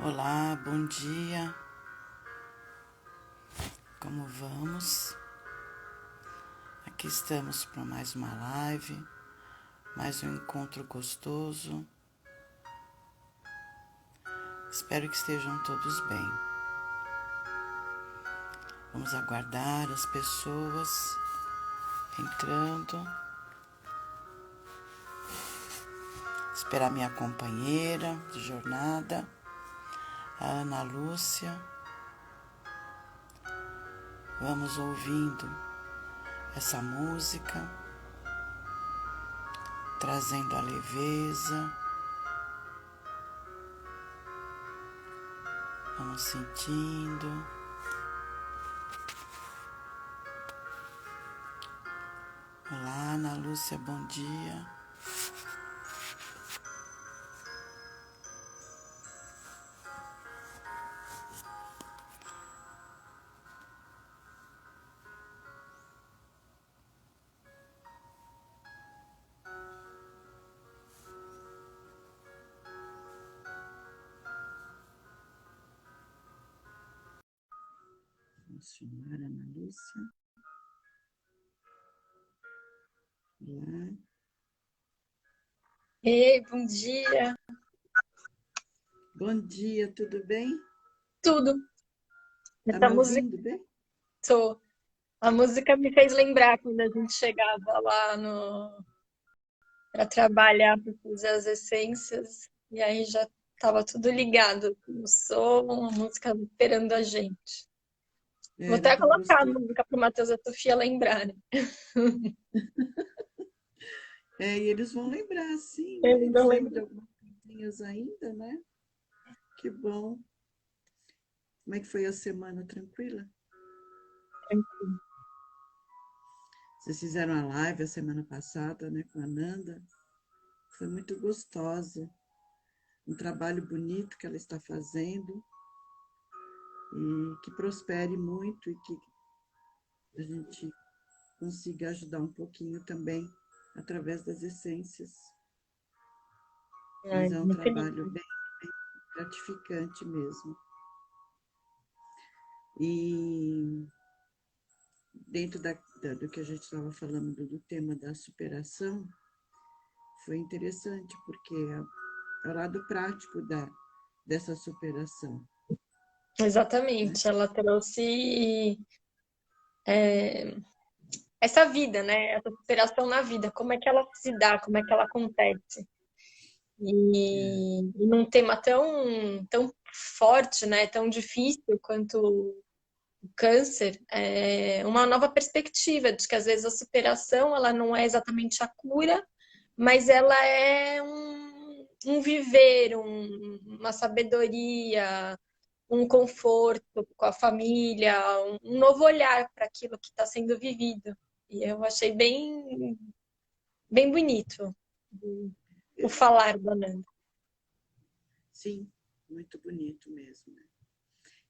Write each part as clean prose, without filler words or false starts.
Olá, bom dia. Como vamos? Aqui estamos para mais uma live, mais um encontro gostoso. Espero que estejam todos bem. Vamos aguardar as pessoas entrando. Esperar minha companheira de jornada, a Ana Lúcia. Vamos ouvindo essa música, trazendo a leveza. Vamos sentindo. Olá, Ana Lúcia, bom dia. Vamos chamar a Ana Lúcia. Olá. Ei, bom dia. Bom dia, tudo bem? Tudo. Tá Essa me música, ouvindo bem? a música me fez lembrar quando a gente chegava lá no para trabalhar, para fazer as essências, e aí já estava tudo ligado, o som, a música esperando a gente. Vou Era até tão colocar a gostoso. música para o Matheus e a Sofia lembrarem. E eles vão lembrar, sim, né? Eu não Eles lembram de lembro. algumas coisinhas ainda, né? Que bom. Como é que foi a semana? Tranquila? Vocês fizeram a live a semana passada, né, com a Nanda. Foi muito gostosa. Um trabalho bonito que ela está fazendo e que prospere muito e que a gente consiga ajudar um pouquinho também através das essências. Ai, Mas é um muito lindo. trabalho bem gratificante mesmo. E dentro do que a gente estava falando do tema da superação, foi interessante, porque é o lado prático dessa superação. Né? Exatamente, ela trouxe essa vida, né? Essa superação na vida, como é que ela se dá, como é que ela acontece. E num tema tão forte, né, tão difícil quanto o câncer, é uma nova perspectiva de que às vezes a superação ela não é exatamente a cura, mas ela é um viver, uma sabedoria, um conforto com a família, um novo olhar para aquilo que está sendo vivido. E eu achei bem bonito o falar da Nanda. Sim, muito bonito mesmo. Né?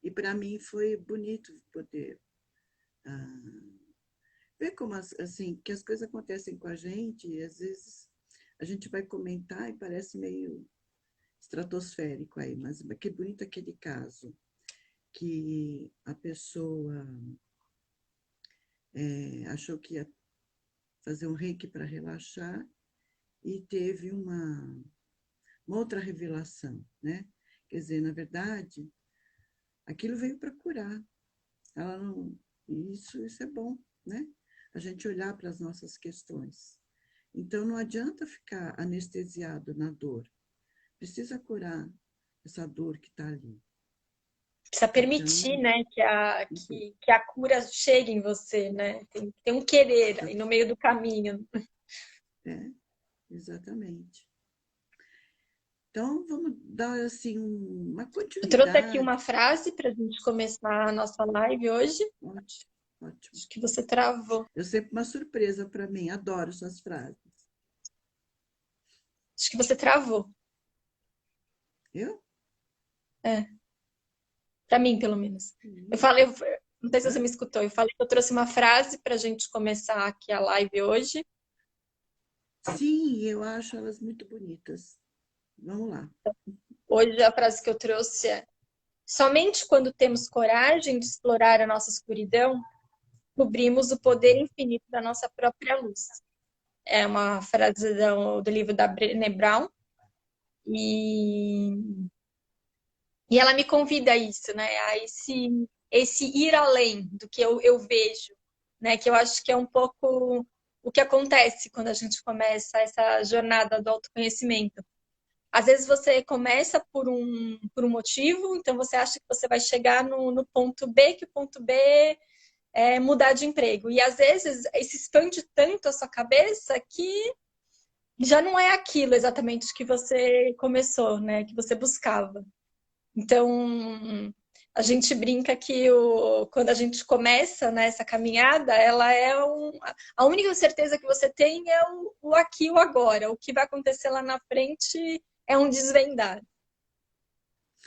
E para mim foi bonito poder ver como assim que as coisas acontecem com a gente e às vezes a gente vai comentar e parece meio estratosférico aí, mas que bonito aquele caso que a pessoa achou que ia fazer um reiki para relaxar e teve uma outra revelação, né? Quer dizer, na verdade, aquilo veio para curar. Ela não, isso é bom, né? A gente olhar para as nossas questões. Então não adianta ficar anestesiado na dor. Precisa curar essa dor que está ali. Precisa Então, permitir, né, que a cura chegue em você, né? Tem um querer aí no meio do caminho. é, exatamente. Então, vamos dar assim uma Eu trouxe aqui continuidade. uma frase para a gente começar a nossa live hoje. Ótimo, ótimo. Acho que você travou. Eu sempre uma surpresa para mim, adoro suas frases. Acho que você travou. Eu? É, para mim, pelo menos. Eu falei, não sei se você Hã? me escutou, eu falei que eu trouxe uma frase para a gente começar aqui a live hoje. Sim, eu acho elas muito bonitas. Vamos lá. Hoje a frase que eu trouxe é: somente quando temos coragem de explorar a nossa escuridão, descobrimos o poder infinito da nossa própria luz. É uma frase do livro da Brené Brown. E, e ela me convida a isso, né? A esse ir além do que eu vejo, né? Que eu acho que é um pouco o que acontece quando a gente começa essa jornada do autoconhecimento. Às vezes você começa por um motivo, então você acha que você vai chegar no ponto B, que o ponto B é mudar de emprego. E às vezes se expande tanto a sua cabeça que já não é aquilo exatamente que você começou, né? Que você buscava. Então, a gente brinca que quando a gente começa nessa caminhada, ela é a única certeza que você tem é o aqui e o agora. O que vai acontecer lá na frente é um desvendar.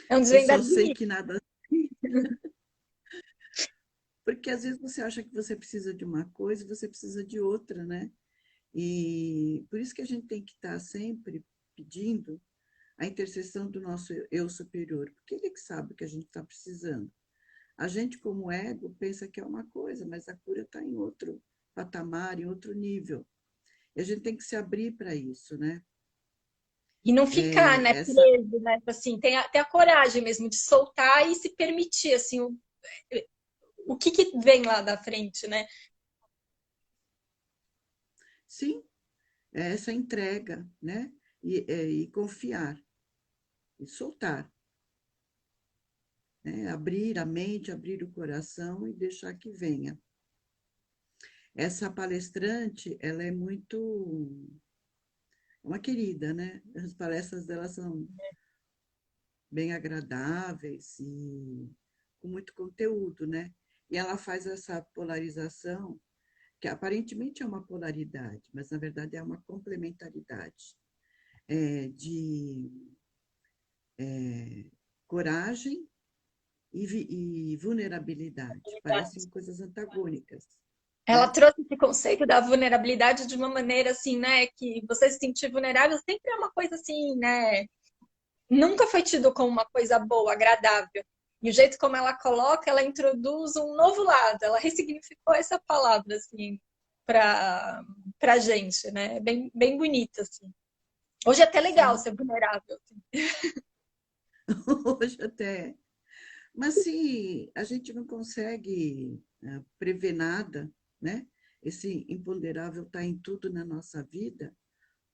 É um Eu desvendar só sei bonito. que nada. Porque às vezes você acha que você precisa de uma coisa e você precisa de outra, né? E por isso que a gente tem que estar sempre pedindo a intercessão do nosso eu superior, porque ele é que sabe o que a gente está precisando. A gente, como ego, pensa que é uma coisa, mas a cura está em outro patamar, em outro nível. E a gente tem que se abrir para isso, né? E não ficar, né, Essa, preso, né? Assim, ter a coragem mesmo de soltar e se permitir, assim, o que vem lá da frente, né? sim, é essa entrega, né? E confiar, e soltar, né? Abrir a mente, abrir o coração e deixar que venha. Essa palestrante, ela é muito uma querida, né? As palestras dela são bem agradáveis e com muito conteúdo, né? E ela faz essa polarização, que aparentemente é uma polaridade, mas na verdade é uma complementaridade de coragem e vulnerabilidade. Parecem coisas antagônicas, Ela né? trouxe esse conceito da vulnerabilidade de uma maneira assim, né? Que você se sentir vulnerável sempre é uma coisa assim, né? Nunca foi tido como uma coisa boa, agradável. E o jeito como ela coloca, ela introduz um novo lado. Ela ressignificou essa palavra, assim, pra gente, né? Bem bonita, assim. Hoje é até legal Sim, ser vulnerável. Assim. hoje até. Mas se a gente não consegue prever nada, né? Esse imponderável está em tudo na nossa vida,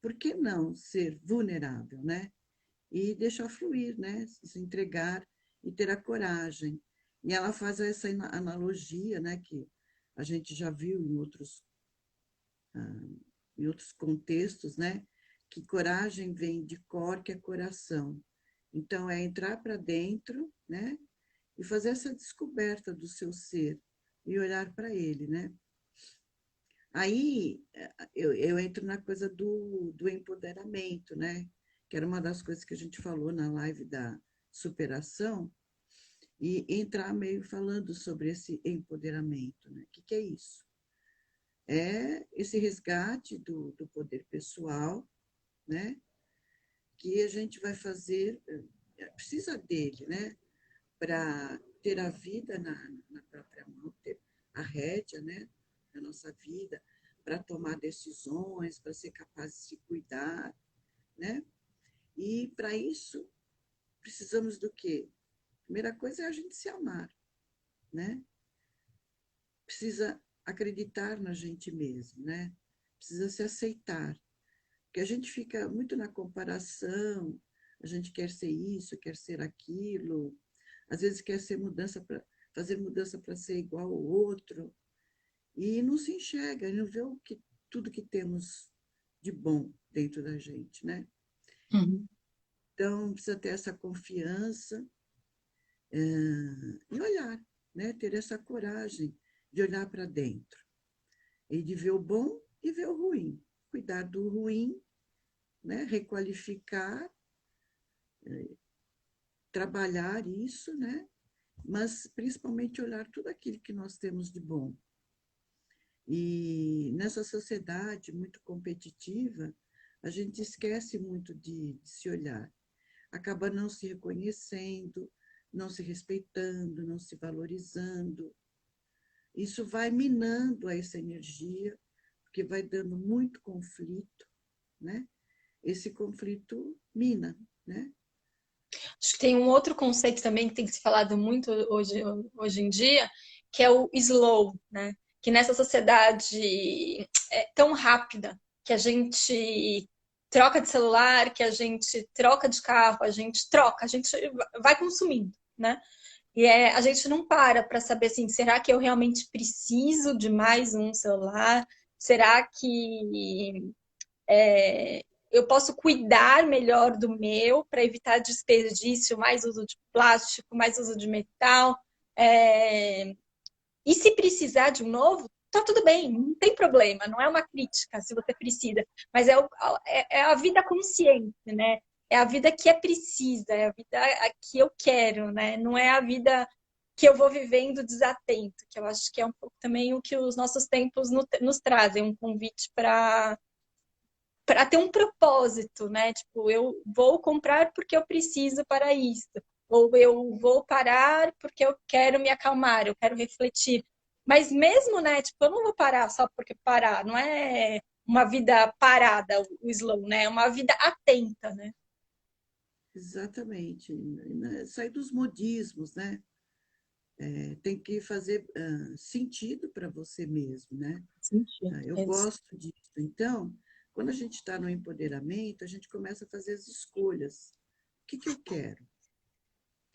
por que não ser vulnerável, né? E deixar fluir, né? Se entregar e ter a coragem. E ela faz essa analogia, né? Que a gente já viu em outros contextos, né? Que coragem vem de cor, que é coração. Então, é entrar para dentro, né? E fazer essa descoberta do seu ser e olhar para ele, né? Aí eu entro na coisa do empoderamento, né? Que era uma das coisas que a gente falou na live da superação, e entrar meio falando sobre esse empoderamento, né? O que é isso? É esse resgate do poder pessoal, né? Que a gente vai fazer, precisa dele, né? Para ter a vida na própria mão, ter a rédea, né? Da nossa vida, para tomar decisões, para ser capaz de se cuidar, né? E para isso precisamos do quê? A primeira coisa é a gente se amar, né? Precisa acreditar na gente mesmo, né? Precisa se aceitar. Porque a gente fica muito na comparação, a gente quer ser isso, quer ser aquilo, às vezes quer ser mudança para fazer mudança para ser igual ao outro e não se enxerga, não vê tudo que temos de bom dentro da gente, né? Uhum. Então precisa ter essa confiança e olhar, né? Ter essa coragem de olhar para dentro e de ver o bom e ver o ruim, cuidar do ruim, né? Requalificar, trabalhar isso, né? Mas principalmente olhar tudo aquilo que nós temos de bom. E nessa sociedade muito competitiva, a gente esquece muito de se olhar. acaba não se reconhecendo, não se respeitando, não se valorizando. Isso vai minando essa energia, porque vai dando muito conflito, né? Esse conflito mina, né? Acho que tem um outro conceito também que tem se falado muito hoje em dia, que é o slow, né? Que nessa sociedade tão rápida, que a gente troca de celular, que a gente troca de carro, a gente vai consumindo, né? E a gente não para saber assim, será que eu realmente preciso de mais um celular? Será que eu posso cuidar melhor do meu para evitar desperdício, mais uso de plástico, mais uso de metal? É, E se precisar de um novo, tá tudo bem, não tem problema, não é uma crítica se você precisa, mas é a vida consciente, né? É a vida que é precisa, é a vida que eu quero, né? Não é a vida que eu vou vivendo desatento, que eu acho que é um pouco também o que os nossos tempos nos trazem, um convite para ter um propósito, né? Tipo, eu vou comprar porque eu preciso para isso, ou eu vou parar porque eu quero me acalmar, eu quero refletir. Mas mesmo, né? Tipo, eu não vou parar só porque parar, não é uma vida parada, o slow, né? É uma vida atenta, né? Exatamente. Sair dos modismos, né? Tem que fazer sentido para você mesmo, né? Sentir. Eu gosto disso. Então, quando a gente está no empoderamento, a gente começa a fazer as escolhas. O que, que eu quero? O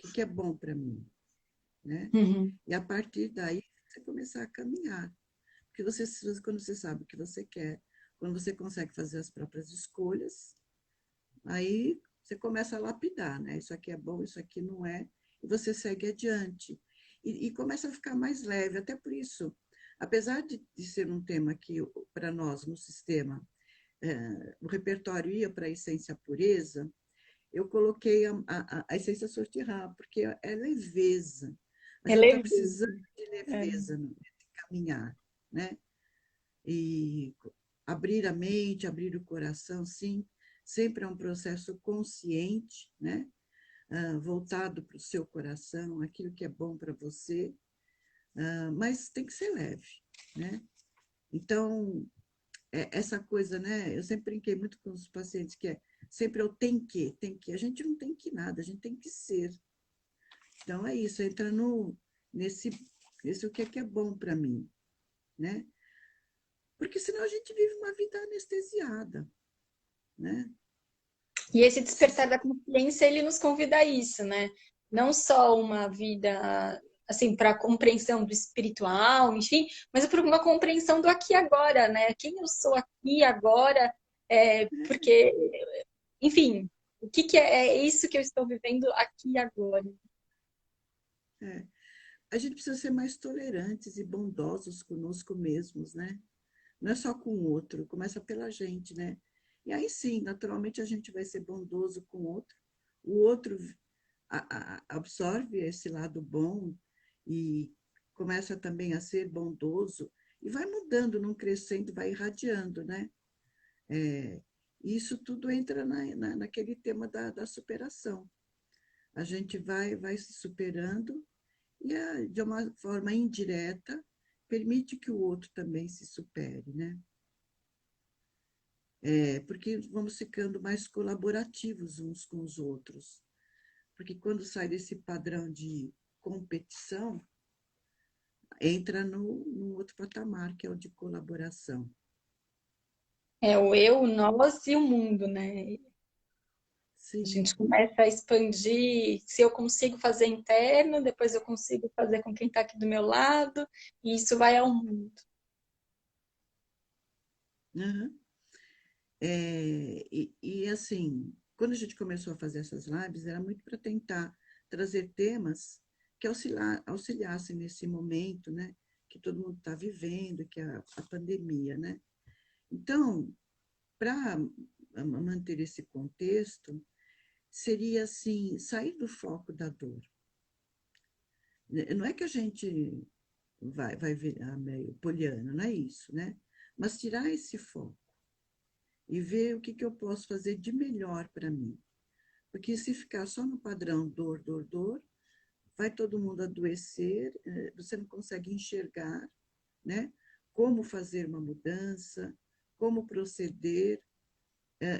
que, que é bom para mim? Né? Uhum. E a partir daí, você começar a caminhar. Porque quando você sabe o que você quer, quando você consegue fazer as próprias escolhas, aí você começa a lapidar, né? Isso aqui é bom, isso aqui não é, e você segue adiante. E começa a ficar mais leve, até por isso, apesar de ser um tema que, para nós, no sistema, o repertório ia para a essência pureza, eu coloquei a essência sortirá, porque é leveza. A É gente está leve. precisando de É. leveza no caminhar, né? E abrir a mente, abrir o coração, sim, sempre é um processo consciente, né? Voltado para o seu coração, aquilo que é bom para você, mas tem que ser leve, né? Então, essa coisa, né? Eu sempre brinquei muito com os pacientes que sempre eu tenho que, tem que. A gente não tem que nada, a gente tem que ser. Então é isso, entra no, nesse, nesse o que é bom para mim, né? Porque senão a gente vive uma vida anestesiada, né? E esse Se, despertar da consciência, ele nos convida a isso, né? Não só uma vida, assim, para compreensão do espiritual, enfim, mas para uma compreensão do aqui e agora, né? Quem eu sou aqui e agora, porque, enfim, o que é isso que eu estou vivendo aqui e agora? é, a gente precisa ser mais tolerantes e bondosos conosco mesmos, né? Não é só com o outro, começa pela gente, né? E aí sim, naturalmente a gente vai ser bondoso com o outro absorve esse lado bom e começa também a ser bondoso e vai mudando, não crescendo, vai irradiando, né? É, isso tudo entra naquele tema da superação. A gente vai se superando e, de uma forma indireta, permite que o outro também se supere, né? Porque vamos ficando mais colaborativos uns com os outros. Porque quando sai desse padrão de competição, entra no outro patamar, que é o de colaboração. É o eu, o nós e o mundo, né? A Sim, gente começa a expandir, se eu consigo fazer interno, depois eu consigo fazer com quem está aqui do meu lado, e isso vai ao mundo. uhum. Assim, quando a gente começou a fazer essas lives, era muito para tentar trazer temas que auxiliassem nesse momento, né? Que todo mundo está vivendo, que é a pandemia, né? Então, para manter esse contexto, seria assim, sair do foco da dor. Não é que a gente vai virar meio poliana, não é isso, né? Mas tirar esse foco e ver o que eu posso fazer de melhor para mim. Porque se ficar só no padrão dor, dor, dor, vai todo mundo adoecer, você não consegue enxergar, né? Como fazer uma mudança, como proceder.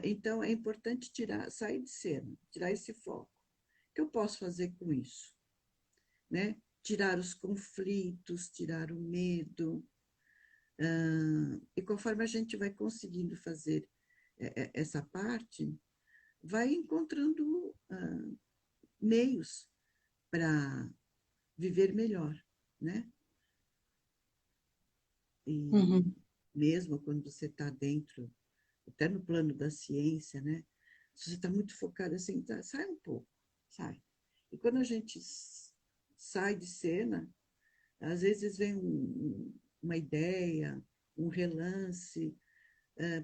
Então, é importante sair de cena, tirar esse foco. O que eu posso fazer com isso? Né? Tirar os conflitos, tirar o medo. E conforme a gente vai conseguindo fazer essa parte, vai encontrando meios para viver melhor, né? E Uhum. mesmo quando você está dentro, até no plano da ciência, né? Se você está muito focado assim, sai um pouco, sai. E quando a gente sai de cena, às vezes vem uma ideia, um relance,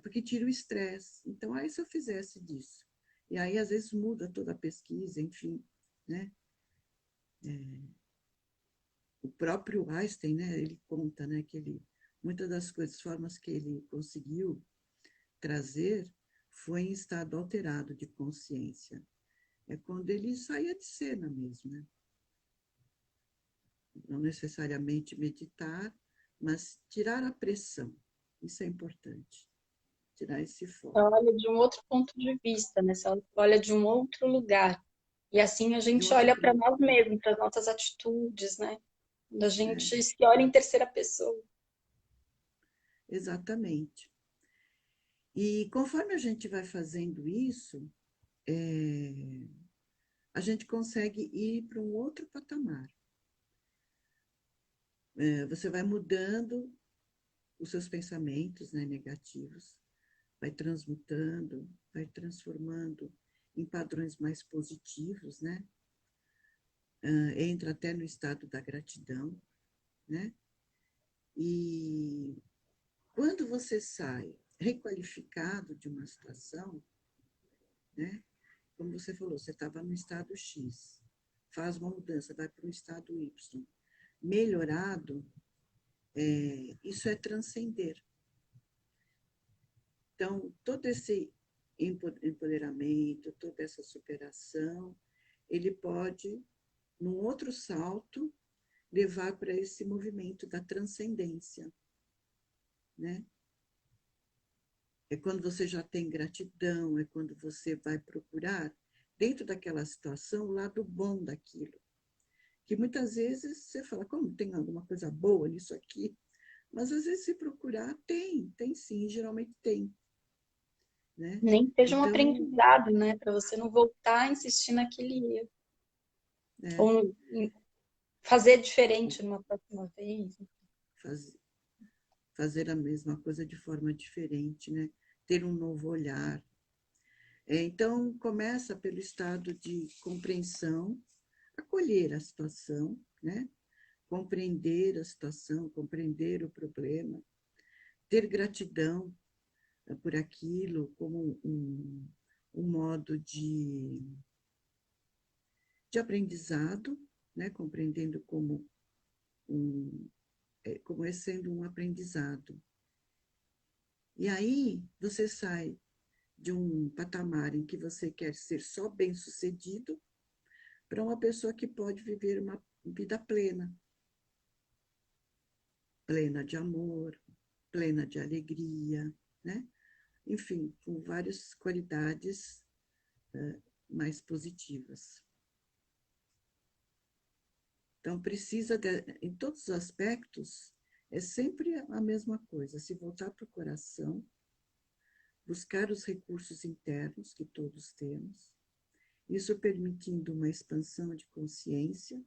porque tira o estresse. Então, aí se eu fizesse disso? E aí, às vezes, muda toda a pesquisa, enfim, né? O próprio Einstein, né, ele conta, né, que muitas das coisas, formas que ele conseguiu trazer foi em estado alterado de consciência. É quando ele saía de cena mesmo, né? Não necessariamente meditar, mas tirar a pressão. Isso é importante, tirar esse Você foco. olha de um outro ponto de vista, né? Você olha de um outro lugar. E assim a De gente outro olha para plano. nós mesmos, para as nossas atitudes, né? Da É, gente se olha em terceira pessoa. exatamente. E conforme a gente vai fazendo isso, a gente consegue ir para um outro patamar. Você vai mudando os seus pensamentos, né, negativos, vai transmutando, vai transformando em padrões mais positivos, né? Entra até no estado da gratidão, né? E quando você sai requalificado de uma situação, né? Como você falou, você estava no estado X, faz uma mudança, vai para o estado Y, melhorado, isso é transcender. Então, todo esse empoderamento, toda essa superação, ele pode, num outro salto, levar para esse movimento da transcendência, né? É quando você já tem gratidão, é quando você vai procurar, dentro daquela situação, o lado bom daquilo. Que muitas vezes você fala, como tem alguma coisa boa nisso aqui? Mas às vezes, se procurar, tem sim, geralmente tem, né? Nem seja um Então, aprendizado, né? Para você não voltar a insistir naquele erro. é, Ou fazer diferente numa próxima vez. faz, fazer a mesma coisa de forma diferente, né? Ter um novo olhar. Então, começa pelo estado de compreensão, acolher a situação, né? Compreender a situação, compreender o problema, ter gratidão por aquilo como um modo de aprendizado, né? Compreendendo um, como é sendo um aprendizado. E aí você sai de um patamar em que você quer ser só bem-sucedido para uma pessoa que pode viver uma vida plena, plena de amor, plena de alegria, né? Enfim, com várias qualidades mais positivas. Então, em todos os aspectos, é sempre a mesma coisa, se voltar para o coração, buscar os recursos internos que todos temos, isso permitindo uma expansão de consciência,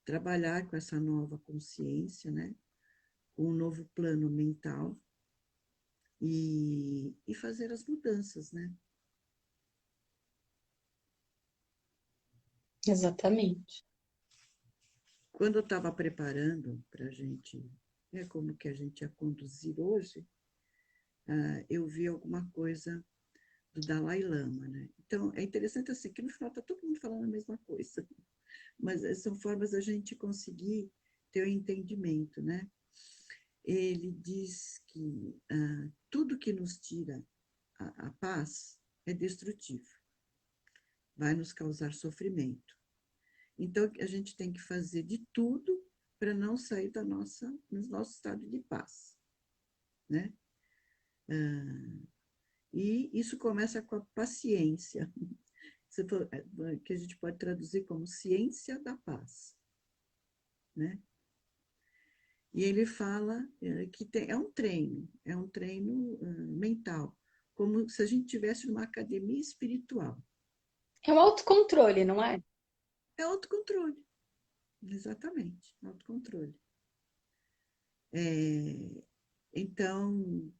trabalhar com essa nova consciência, né? Com um novo plano mental e fazer as mudanças, né? Exatamente. Quando eu estava preparando para a gente, né, como que a gente ia conduzir hoje, eu vi alguma coisa do Dalai Lama, né? Então, é interessante assim, que no final está todo mundo falando a mesma coisa, mas são formas da gente conseguir ter o um entendimento, né? Ele diz que tudo que nos tira a paz é destrutivo. vai nos causar sofrimento. Então, a gente tem que fazer de tudo para não sair do nosso estado de paz, né? E isso começa com a paciência, que a gente pode traduzir como ciência da paz, né? E ele fala que é um treino mental, como se a gente tivesse uma academia espiritual. É um autocontrole, não é? É autocontrole, exatamente, autocontrole. Então,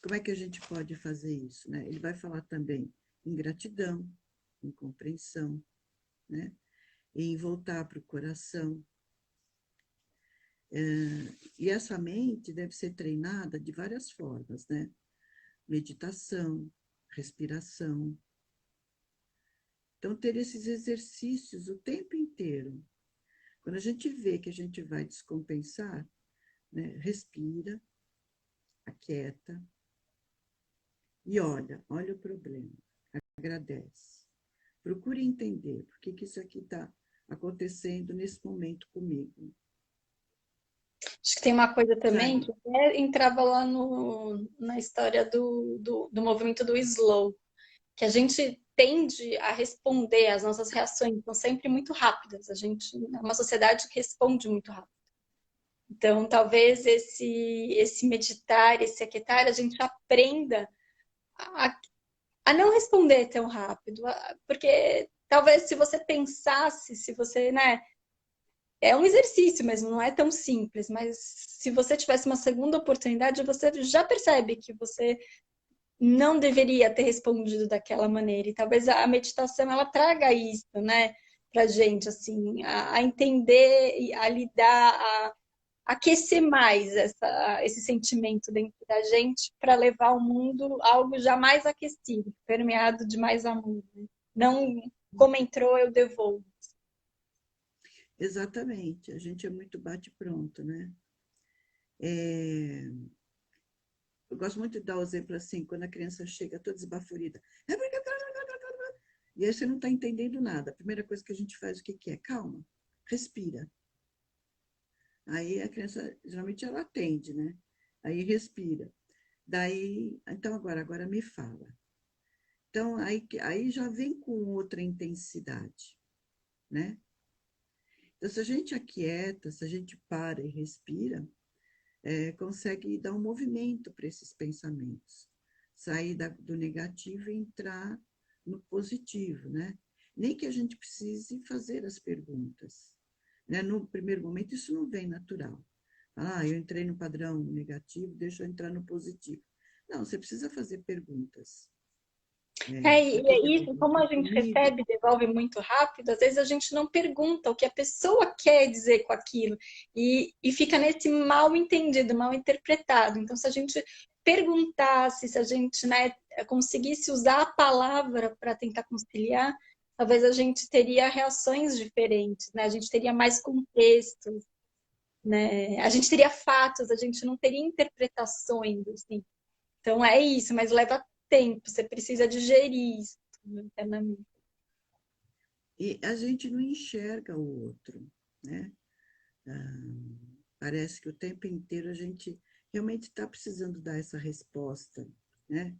como é que a gente pode fazer isso, né? Ele vai falar também em gratidão, em compreensão, né? Em voltar para o coração. E essa mente deve ser treinada de várias formas, né? Meditação, respiração. Então, ter esses exercícios o tempo inteiro. Quando a gente vê que a gente vai descompensar, né? Respira, aquieta e olha o problema, agradece. Procure entender por que isso aqui está acontecendo nesse momento comigo. Acho que tem uma coisa também Sabe? que até entrava lá na história do movimento do slow, que a gente tende a responder, as nossas reações são sempre muito rápidas. A gente é uma sociedade que responde muito rápido. Então, talvez esse meditar, esse aquietar, a gente aprenda a, a não responder tão rápido, porque talvez se você pensasse, se você, né, é um exercício mesmo, não é tão simples, mas se você tivesse uma segunda oportunidade, você já percebe que você não deveria ter respondido daquela maneira. E talvez a meditação ela traga isso, né, pra gente, assim, a entender e a lidar, a aquecer mais esse sentimento dentro da gente para levar ao mundo algo já mais aquecido, permeado de mais amor. Né? Não como entrou, eu devolvo. Exatamente. A gente é muito bate-pronto, né? Eu gosto muito de dar o exemplo assim, quando a criança chega toda esbaforida. E aí você não está entendendo nada. A primeira coisa que a gente faz, o que é? Calma, respira. Aí a criança, geralmente ela atende, né? Aí respira. Daí, então agora me fala. Então, aí já vem com outra intensidade, né? Então, se a gente aquieta, se a gente para e respira, consegue dar um movimento para esses pensamentos. Sair do negativo e entrar no positivo, né? Nem que a gente precise fazer as perguntas. Né? No primeiro momento, isso não vem natural. Eu entrei no padrão negativo, deixa eu entrar no positivo. Não, você precisa fazer perguntas. Por E que é está isso, tudo como aqui a gente comigo? recebe e devolve muito rápido, às vezes a gente não pergunta o que a pessoa quer dizer com aquilo e fica nesse mal entendido, mal interpretado. Então, se a gente perguntasse, se a gente, né, conseguisse usar a palavra para tentar conciliar, talvez a gente teria reações diferentes, né? A gente teria mais contextos, né? A gente teria fatos, a gente não teria interpretações, assim. Então é isso, mas leva tempo, você precisa digerir isso internamente. E a gente não enxerga o outro, né? Ah, parece que o tempo inteiro a gente realmente está precisando dar essa resposta, né?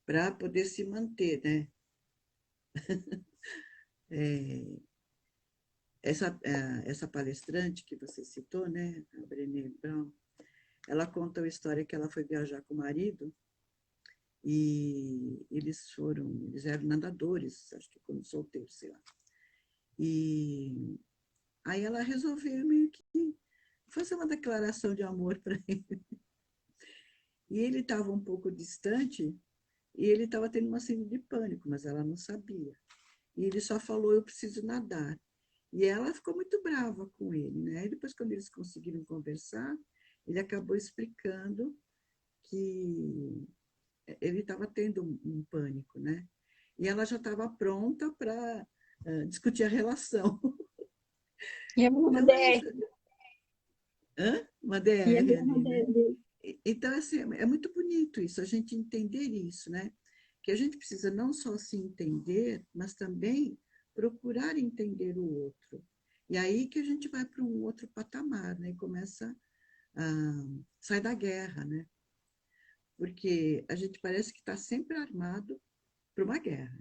Para poder se manter, né? É, essa palestrante que você citou, né? A Brené Brown, ela conta a história que ela foi viajar com o marido e eles eram nadadores, acho que quando solteiros, sei lá. E aí ela resolveu meio que fazer uma declaração de amor para ele. E ele estava um pouco distante e ele estava tendo uma síndrome de pânico, mas ela não sabia. E ele só falou: eu preciso nadar. E ela ficou muito brava com ele, né? E depois, quando eles conseguiram conversar, ele acabou explicando que ele estava tendo um pânico, né? E ela já estava pronta para discutir a relação. E é uma Então, é DR. isso. Uma E é DR uma ali, né? DR. Então, assim, é muito bonito isso, a gente entender isso, né? que a gente precisa não só se entender, mas também procurar entender o outro. E aí que a gente vai para um outro patamar, né? E começa a sair da guerra, né? Porque a gente parece que está sempre armado para uma guerra.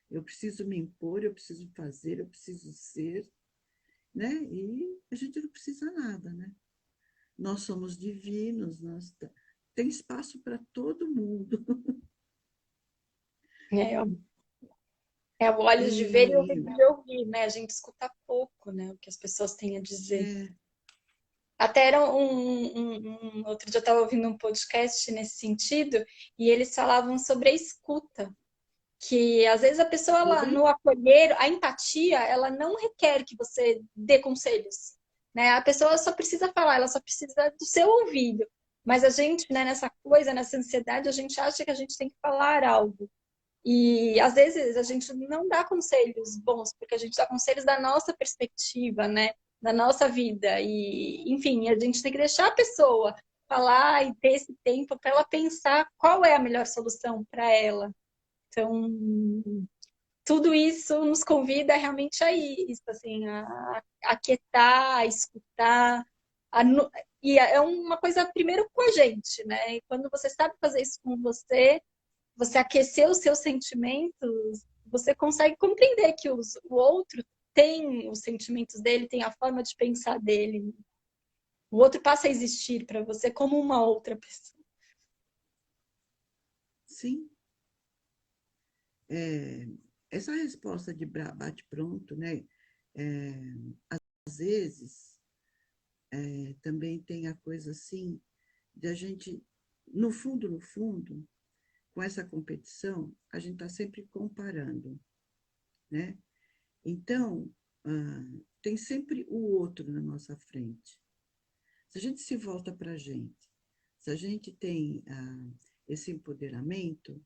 Eu preciso me impor, eu preciso fazer, eu preciso ser, né? E a gente não precisa nada, né? Nós somos divinos, tem espaço para todo mundo. É, é o olhos de ver e ouvido E de ouvir, né? A gente escuta pouco, né? O que as pessoas têm a dizer. é, Até era outro dia eu estava ouvindo um podcast nesse sentido e eles falavam sobre a escuta, que às vezes a pessoa ela, uhum, no acolher, a empatia, ela não requer que você dê conselhos, né? A pessoa só precisa falar, ela só precisa do seu ouvido. Mas a gente, né, nessa coisa, nessa ansiedade, a gente acha que a gente tem que falar algo. E às vezes a gente não dá conselhos bons, porque a gente dá conselhos da nossa perspectiva, né? Da nossa vida. E, enfim, a gente tem que deixar a pessoa falar e ter esse tempo para ela pensar qual é a melhor solução para ela. Então, tudo isso nos convida realmente a isso, assim, a aquietar, a escutar. A, e é uma coisa, primeiro, com a gente, né? E quando você sabe fazer isso com você aquecer os seus sentimentos, você consegue compreender que o outro tem os sentimentos dele, tem a forma de pensar dele. O outro passa a existir para você como uma outra pessoa. sim, é, essa resposta de bate-pronto, né? É, às vezes também tem a coisa assim de a gente, no fundo, com essa competição, a gente está sempre comparando, né? Então, tem sempre o outro na nossa frente. Se a gente se volta para a gente, se a gente tem esse empoderamento,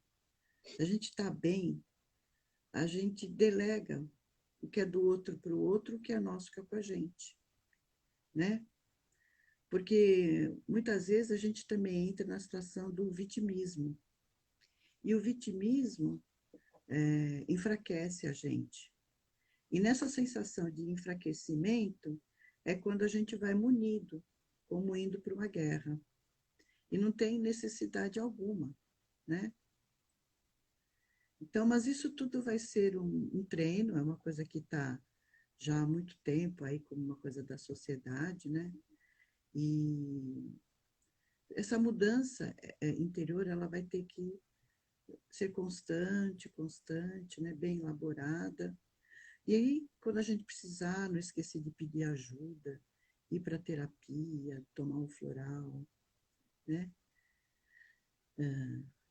se a gente está bem, a gente delega o que é do outro para o outro, o que é nosso fica com a gente, né? Porque muitas vezes a gente também entra na situação do vitimismo. E o vitimismo enfraquece a gente. E nessa sensação de enfraquecimento é quando a gente vai munido, como indo para uma guerra. E não tem necessidade alguma, né? Então, mas isso tudo vai ser um treino, é uma coisa que está já há muito tempo aí como uma coisa da sociedade, né? E essa mudança interior, ela vai ter que ser constante, constante, né? Bem elaborada. E aí, quando a gente precisar, não esquecer de pedir ajuda, ir para terapia, tomar um floral, né?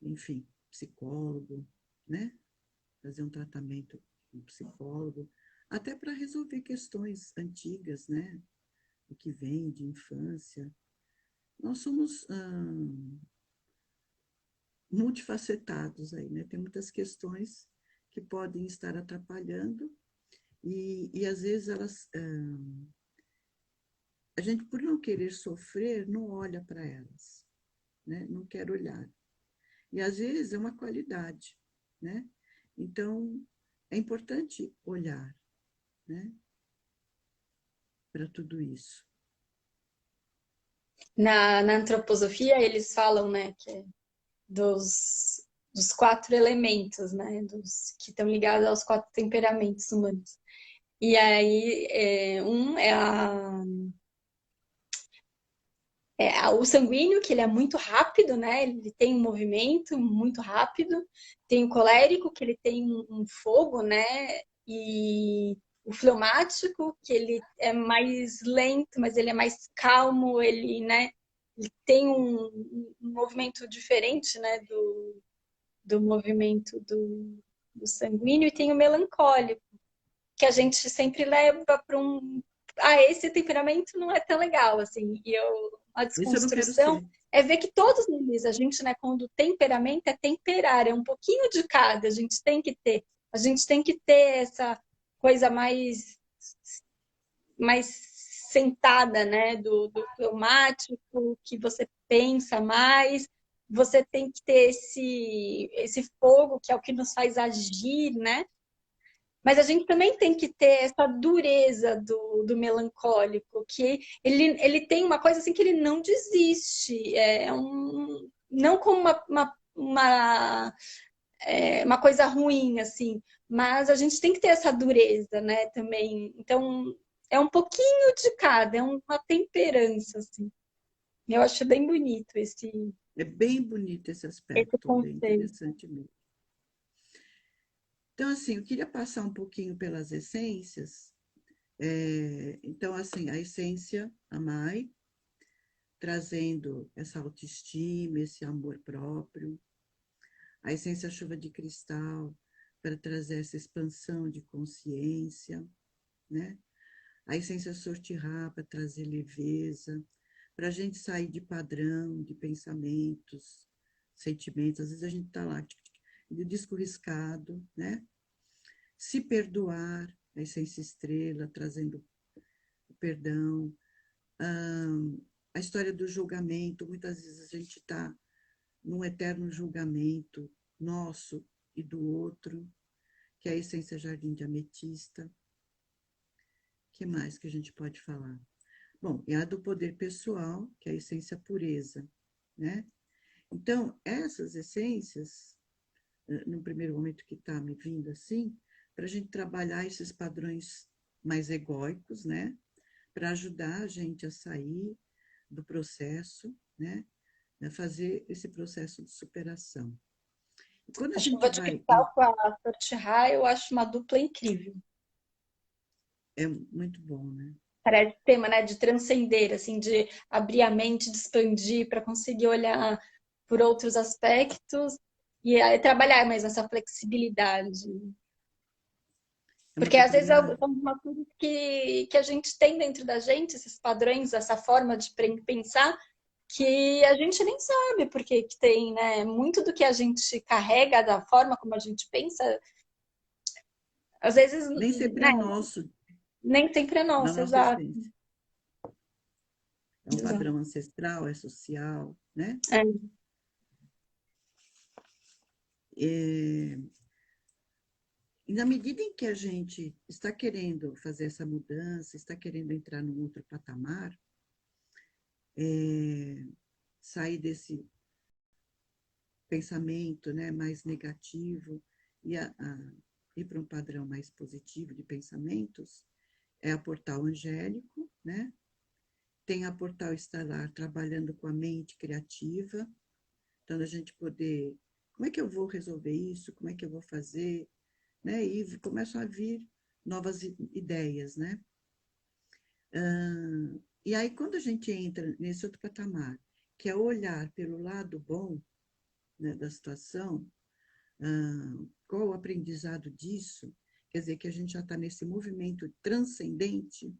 Enfim, psicólogo, né? Fazer um tratamento com um psicólogo, até para resolver questões antigas, né? O que vem de infância. Nós somos multifacetados aí, né? Tem muitas questões que podem estar atrapalhando e às vezes elas a gente por não querer sofrer não olha para elas, né? Não quer olhar. E às vezes é uma qualidade, né? Então é importante olhar, né? Para tudo isso. Na antroposofia, eles falam, né, que é dos quatro elementos, né, que estão ligados aos quatro temperamentos humanos. E aí, um é o sanguíneo, que ele é muito rápido, né? Ele tem um movimento muito rápido. Tem o colérico, que ele tem um fogo, né? E o fleumático, que ele é mais lento, mas ele é mais calmo, ele, né? Ele tem um movimento diferente, né? Do movimento do sanguíneo. E tem o melancólico, que a gente sempre leva para esse temperamento não é tão legal, assim. E a Isso eu não quero desconstrução ser. é ver que todos eles, a gente, né, quando o temperamento é temperar, é um pouquinho de cada, a gente tem que ter. A gente tem que ter essa coisa mais sentada, né, do fleumático, que você pensa mais, você tem que ter esse fogo, que é o que nos faz agir, né? Mas a gente também tem que ter essa dureza do melancólico, que ele tem uma coisa assim que ele não desiste. Não como uma coisa ruim, assim, mas a gente tem que ter essa dureza, né, também. Então, é um pouquinho de cada, é uma temperança, assim. Eu acho bem bonito É bem bonito esse esse aspecto, bem conceito. interessante mesmo. Então, assim, eu queria passar um pouquinho pelas essências. Então, assim, a essência, a Mai, trazendo essa autoestima, esse amor próprio. A essência chuva de cristal, para trazer essa expansão de consciência, né? A essência sortirá para trazer leveza, para a gente sair de padrão, de pensamentos, sentimentos. Às vezes a gente está lá, de disco riscado, né? Se perdoar, a essência estrela, trazendo o perdão. A história do julgamento, muitas vezes a gente está num eterno julgamento nosso e do outro, que é a essência jardim de ametista. O que mais que a gente pode falar? Bom, e a do poder pessoal, que é a essência pureza, né? Então, essas essências, no primeiro momento que está me vindo assim, para a gente trabalhar esses padrões mais egóicos, né? Para ajudar a gente a sair do processo, né? A fazer esse processo de superação. E quando a A gente chuva de vai, cristal com a Sortihá, eu acho uma dupla incrível. é muito bom, né? Parece tema, né, de transcender, assim, de abrir a mente, de expandir para conseguir olhar por outros aspectos e aí, trabalhar mais essa flexibilidade. É uma Porque às vezes doutrina. são uma coisa que a gente tem dentro da gente, esses padrões, essa forma de pensar, que a gente nem sabe porque que tem, né? Muito do que a gente carrega, da forma como a gente pensa, às vezes, Nem sempre né, é nosso, nem sempre é da nossa, nossa exato. essência. É um Exato. padrão ancestral, é social, né? É. É, e na medida em que a gente está querendo fazer essa mudança, está querendo entrar num outro patamar, sair desse pensamento, né, mais negativo e ir para um padrão mais positivo de pensamentos, é a Portal Angélico, né? Tem a Portal Estelar trabalhando com a mente criativa, então a gente poder, como é que eu vou resolver isso? Como é que eu vou fazer? Né? E começam a vir novas ideias, né? E aí, quando a gente entra nesse outro patamar, que é olhar pelo lado bom, né, da situação, qual o aprendizado disso? Quer dizer, que a gente já está nesse movimento transcendente.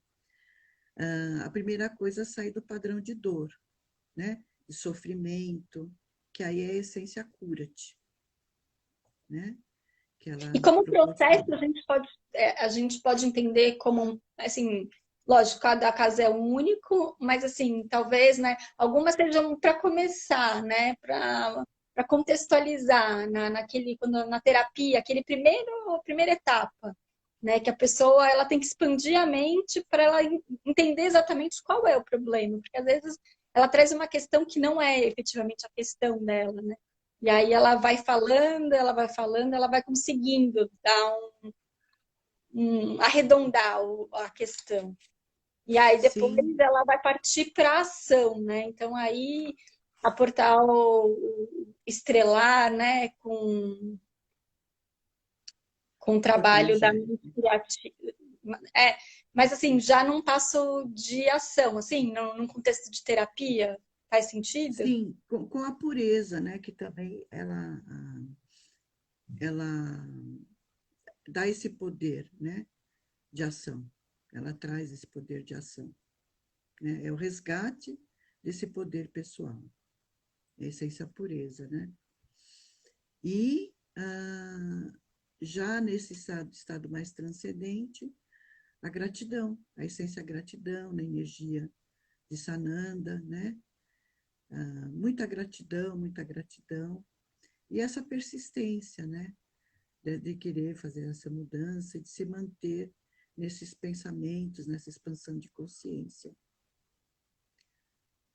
A primeira coisa é sair do padrão de dor, né? De sofrimento, que aí é a essência cura-te, né? Que ela E nos como processo, proporciona. a gente pode entender como, assim, lógico, cada caso é único, mas assim, talvez, né, algumas sejam para começar, né, para contextualizar quando na terapia, primeira etapa, né, que a pessoa ela tem que expandir a mente para ela entender exatamente qual é o problema, porque às vezes ela traz uma questão que não é efetivamente a questão dela, né? E aí ela vai conseguindo dar arredondar a questão. E aí depois Sim, ela vai partir para a ação, né? Então aí a Portal Estrelar, né, com o Portal trabalho da mente Angélico. criativa. É, mas assim, já num passo de ação, assim, num contexto de terapia, faz sentido? Sim, com a pureza, né? Que também ela dá esse poder, né? De ação. Ela traz esse poder de ação. Né? É o resgate desse poder pessoal. Essa é a pureza, né? E já nesse estado mais transcendente, a gratidão, a essência gratidão, na energia de Sananda, né? muita gratidão. E essa persistência, né? De querer fazer essa mudança, de se manter nesses pensamentos, nessa expansão de consciência.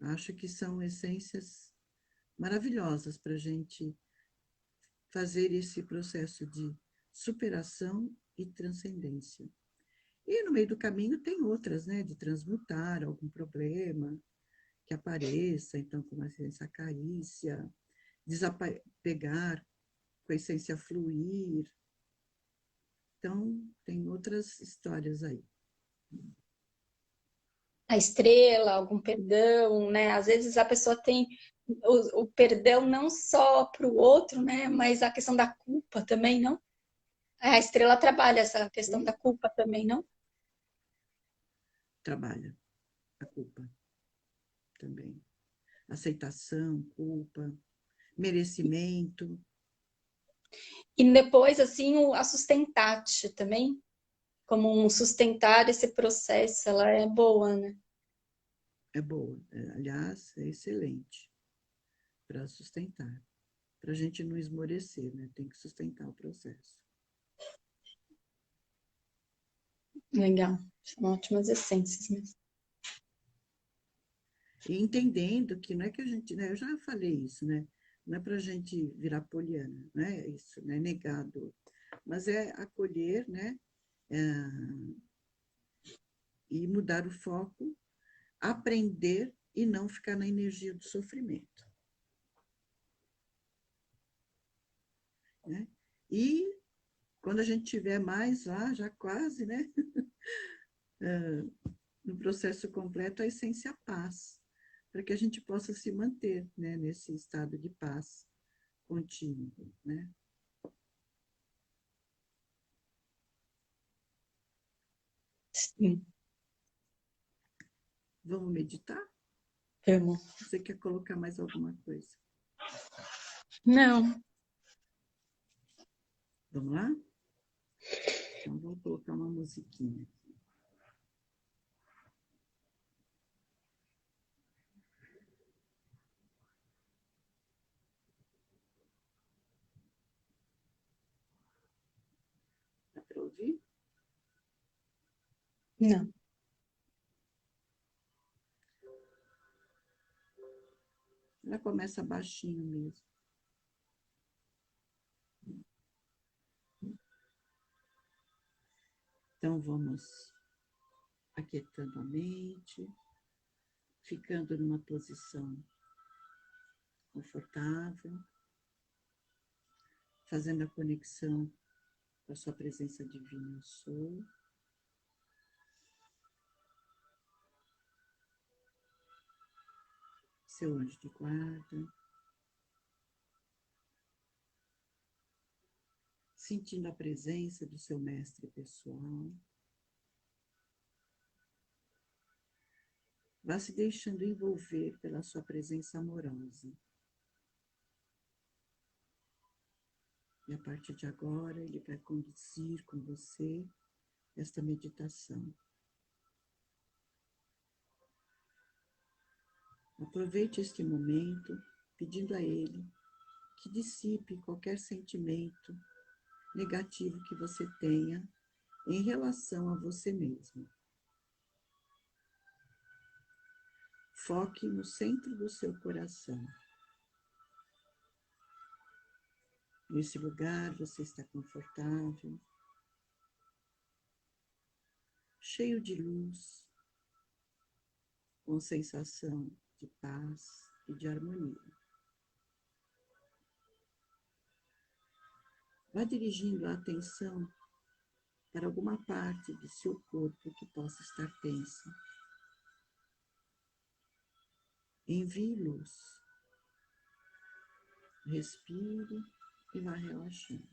Acho que são essências maravilhosas para a gente fazer esse processo de superação e transcendência. E no meio do caminho tem outras, né? De transmutar algum problema que apareça, então, como a essência carícia, desapegar com a essência fluir. Então, tem outras histórias aí. A estrela, algum perdão, né? Às vezes a pessoa tem o perdão não só para o outro, né? Mas a questão da culpa também, não? A estrela trabalha essa questão da culpa também, não? Trabalha a culpa também. Aceitação, culpa, merecimento. E depois, assim, a sustentate também, como um sustentar esse processo, ela é boa, né? É boa. Aliás, é excelente para sustentar. Para a gente não esmorecer, né? Tem que sustentar o processo. Legal. São ótimas essências mesmo. E entendendo que não é que a gente, né? Eu já falei isso, né? Não é para a gente virar poliana, não é isso, né? Negar a dor. Mas é acolher, né? E mudar o foco, aprender e não ficar na energia do sofrimento. Né? E quando a gente tiver mais lá, já quase, né? No processo completo, a essência paz, para que a gente possa se manter, né? Nesse estado de paz contínuo, né? Sim. Vamos meditar? Vamos. Você quer colocar mais alguma coisa? Não. Vamos lá? Então, vou colocar uma musiquinha. Dá para ouvir? Não. Ela começa baixinho mesmo. Então, vamos aquietando a mente, ficando numa posição confortável, fazendo a conexão com a sua presença divina, eu sou. Seu anjo de guarda. Sentindo a presença do seu mestre pessoal. Vá se deixando envolver pela sua presença amorosa. E a partir de agora, ele vai conduzir com você esta meditação. Aproveite este momento, pedindo a ele que dissipe qualquer sentimento negativo que você tenha em relação a você mesmo. Foque no centro do seu coração. Nesse lugar você está confortável, cheio de luz, com sensação de paz e de harmonia. Vá dirigindo a atenção para alguma parte do seu corpo que possa estar tensa. Envie luz. Respire e vá relaxando.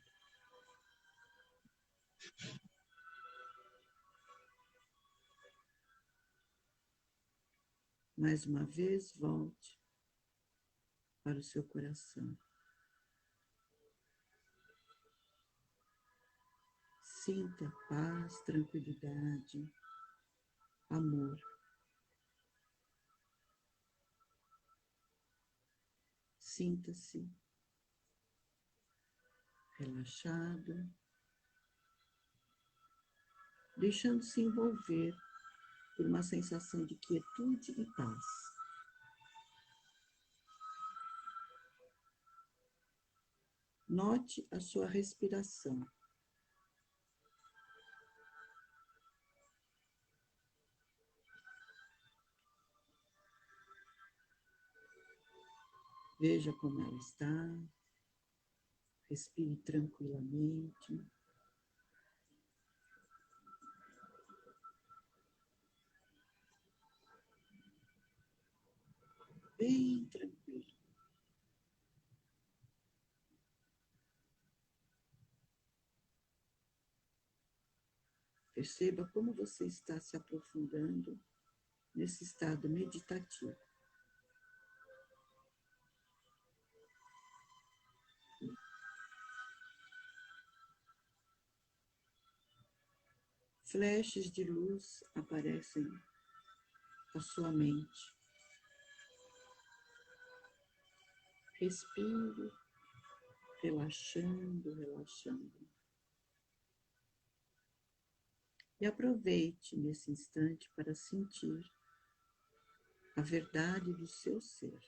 Mais uma vez, volte para o seu coração. Sinta paz, tranquilidade, amor. Sinta-se relaxado, deixando-se envolver por uma sensação de quietude e paz. Note a sua respiração. Veja como ela está. Respire tranquilamente. Bem tranquilo. Perceba como você está se aprofundando nesse estado meditativo. Flashes de luz aparecem à sua mente. Respire, relaxando, relaxando. E aproveite nesse instante para sentir a verdade do seu ser.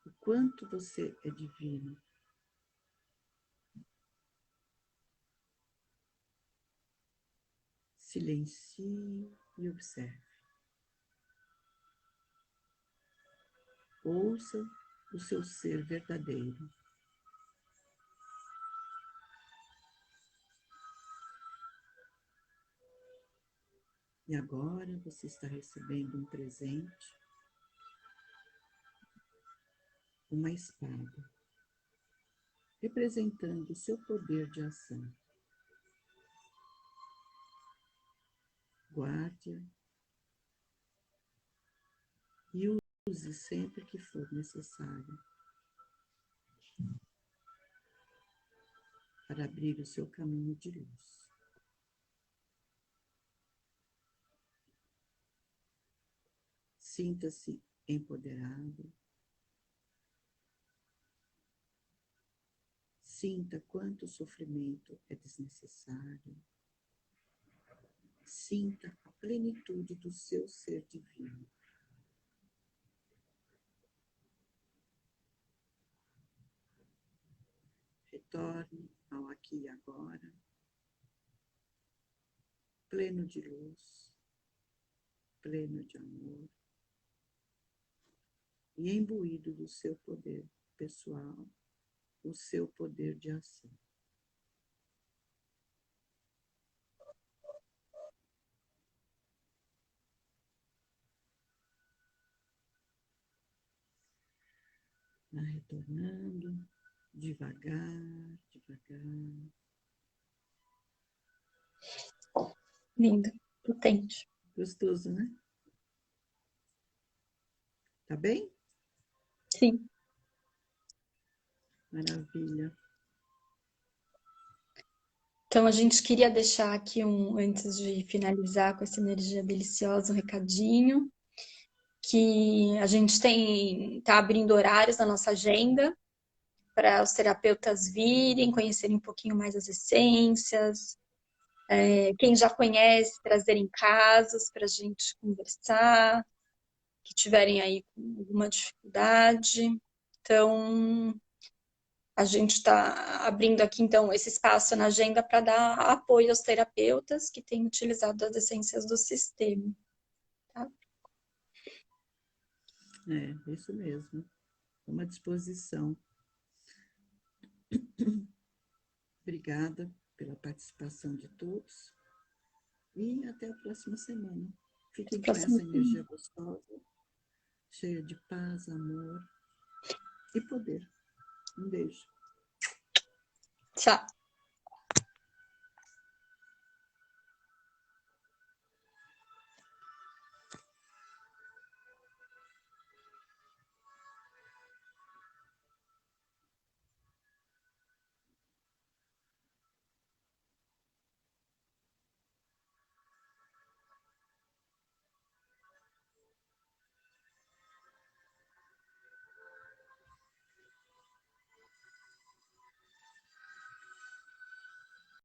O quanto você é divino. Silencie e observe. Ouça o seu ser verdadeiro. E agora você está recebendo um presente, uma espada, representando o seu poder de ação. Guarde-a e use sempre que for necessário para abrir o seu caminho de luz. Sinta-se empoderado. Sinta quanto sofrimento é desnecessário. Sinta a plenitude do seu ser divino. Retorne ao aqui e agora, pleno de luz, pleno de amor e imbuído do seu poder pessoal, o seu poder de ação. Vai retornando devagar, devagar. Lindo, potente. Gostoso, né? Tá bem? Sim. Maravilha. Então, a gente queria deixar aqui, antes de finalizar com essa energia deliciosa, um recadinho, que a gente está abrindo horários na nossa agenda para os terapeutas virem, conhecerem um pouquinho mais as essências, quem já conhece, trazerem casos para a gente conversar, que tiverem aí com alguma dificuldade. Então, a gente está abrindo aqui, então, esse espaço na agenda para dar apoio aos terapeutas que têm utilizado as essências do sistema. Tá? É, isso mesmo. Uma disposição. Obrigada pela participação de todos. E até a próxima semana. Fiquem com essa energia gostosa, cheia de paz, amor e poder. Um beijo. Tchau.